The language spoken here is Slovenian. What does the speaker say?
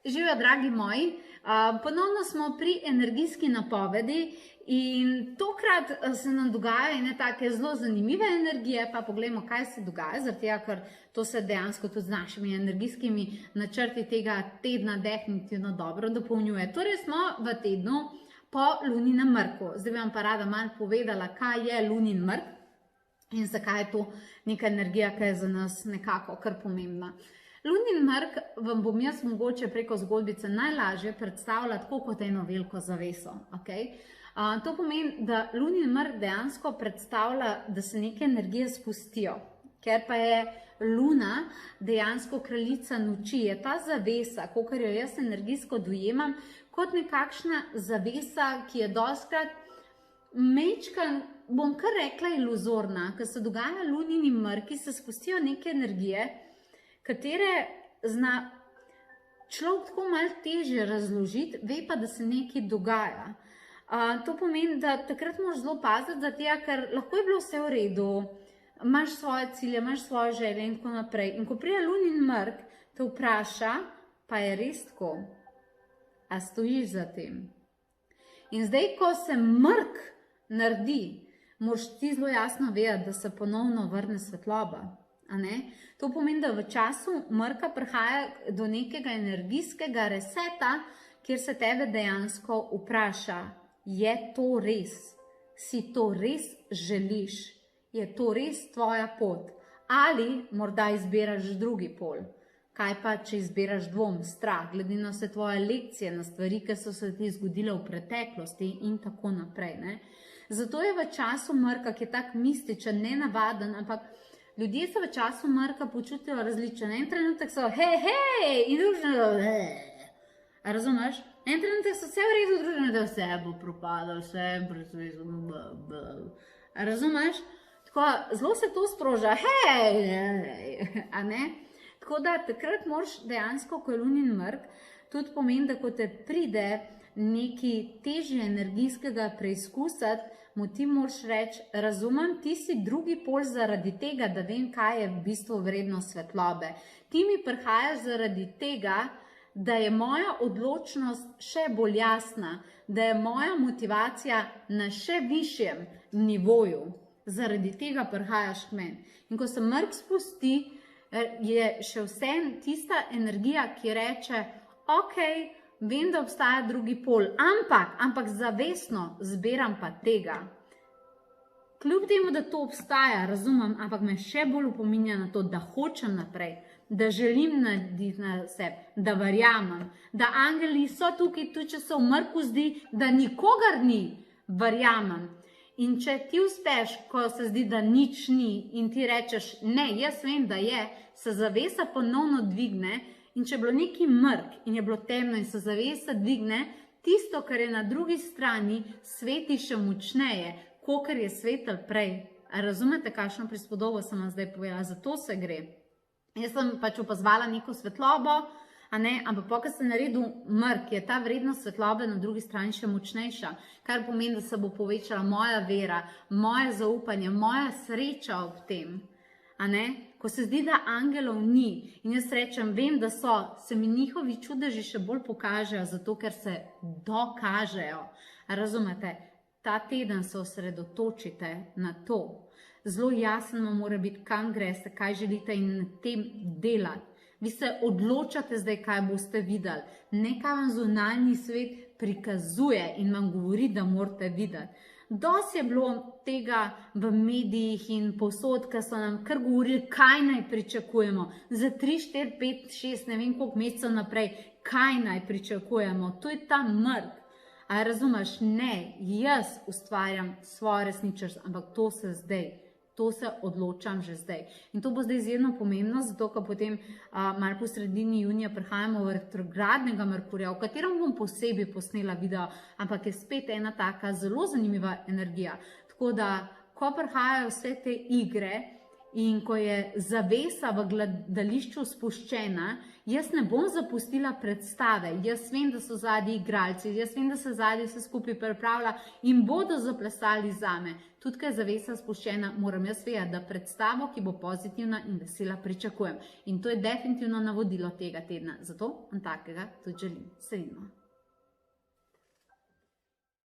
Živijo, dragi moji, ponovno smo pri energijski napovedi in tokrat se nam dogaja ene take zelo zanimive energije, pa poglejmo, kaj se dogaja, zaradi tega, ker to se dejansko tudi z našimi energijskimi načrti tega tedna definitivno dobro dopolnjuje. Torej smo v tednu po luninem mrku. Zdaj bi vam pa rada malo povedala, kaj je lunin mrk in zakaj je to neka energija, ki je za nas nekako kar pomembna. Lunin mrk vam bom jaz mogoče preko zgodbice najlažje predstavila tako kot eno veliko zaveso. Okay? To pomeni, da lunin mrk dejansko predstavlja, da se neke energije spustijo, ker pa je luna dejansko kraljica noči. Je ta zavesa, kakor jo jaz energijsko dojemam, kot nekakšna zavesa, ki je dostikrat mečkan, bom kar rekla, iluzorna. Ko se dogaja lunini mrki, se spustijo neke energije, katere zna človek tako malo težje razložiti, ve pa, da se nekaj dogaja. To pomeni, da takrat moraš zelo paziti, ker lahko je bilo vse v redu, imaš svoje cilje, imaš svoje želje in tako naprej. In ko pride lunin mrk, te vpraša, pa je res tako, a stojiš za tem? In zdaj, ko se mrk naredi, moraš ti zelo jasno vedeti, da se ponovno vrne svetloba. To pomeni, da v času mrka prihaja do nekega energijskega reseta, kjer se tebe dejansko vpraša, je to res? Si to res želiš? Je to res tvoja pot? Ali morda izbiraš drugi pol? Kaj pa, če izbiraš dvom, strah, glede na vse tvoje lekcije, na stvari, ki so se ti zgodile v preteklosti in tako naprej. Zato je v času mrka, ki je tak mističen, nenavaden, ampak ljudje se v času mrka počutijo različno. En trenutek so hej, in družno, razumeš? En trenutek so vse v redu, družno, da vse bo propadlo, vse razumeš? Tako, zelo se to sproža, a ne? Tako da takrat moraš dejansko, ko je lunin mrk, tudi pomeni, da ko te pride neki težje energijskega preizkusati, mu ti moraš reči, razumem, ti si drugi pol zaradi tega, da vem, kaj je v bistvu vrednost svetlobe. Ti mi prihajaš zaradi tega, da je moja odločnost še bolj jasna, da je moja motivacija na še višjem nivoju. Zaradi tega prihajaš k meni. In ko se mrk spusti, je še vsem tista energija, ki reče, ok, vem, da obstaja drugi pol, ampak zavestno zbiram pa tega. Kljub temu, da to obstaja, razumem, ampak me še bolj opominja na to, da hočem naprej, da želim narediti na sebi, da verjamem, da angeli so tukaj, tudi če se v mrku zdi, da nikogar ni, verjamem. In če ti uspeš, ko se zdi, da nič ni in ti rečeš, ne, jaz vem, da je, se zavesa ponovno dvigne. In če je bilo neki mrk in je bilo temno in se zavesa dvigne, tisto, kar je na drugi strani, sveti še močneje, kakor je svetel prej. Razumete, kakšno prispodobo sem vam zdaj povedala? Zato se gre. Jaz sem pač opazvala neko svetlobo, ampak ko se naredil mrk, je ta vrednost svetlobe na drugi strani še močnejša, kar pomeni, da se bo povečala moja vera, moje zaupanje, moja sreča ob tem. Ko se zdi, da angelov ni in jaz rečem, vem, da so, se mi njihovi čudeži še bolj pokažejo, zato ker se dokažejo. Razumete? Ta teden se osredotočite na to. Zelo jasno mora biti, kam greste, kaj želite in na tem delati. Vi se odločate zdaj, kaj boste videli. Nekaj vam zunanji svet prikazuje in vam govori, da morate videti. Dosti je bilo tega v medijih in povsod, ki so nam kar govorili, kaj naj pričakujemo. Za 3, 4, 5, 6, ne vem koliko mesecev naprej, kaj naj pričakujemo. To je ta mrk. A razumeš? Ne, jaz ustvarjam svojo resničnost, ampak to se zdaj. To se odločam že zdaj. In to bo zdaj izjemno pomembno, zato ko potem malo po sredini junija prihajamo v retrogradnega Merkurja, v katerem bom posebej posnela video, ampak je spet ena taka zelo zanimiva energija. Tako da, ko prihajajo vse te igre in ko je zavesa v gledališču spuščena, jaz ne bom zapustila predstave. Jaz vem, da so zadnji igralci, jaz vem, da se zadnji vse skupaj pripravlja in bodo zaplesali zame. Tudi, ko je zavesa spuščena, moram jaz vedeti, da predstavo, ki bo pozitivna in vesela, pričakujem. In to je definitivno navodilo tega tedna. Zato vam takega tudi želim. Se vidimo.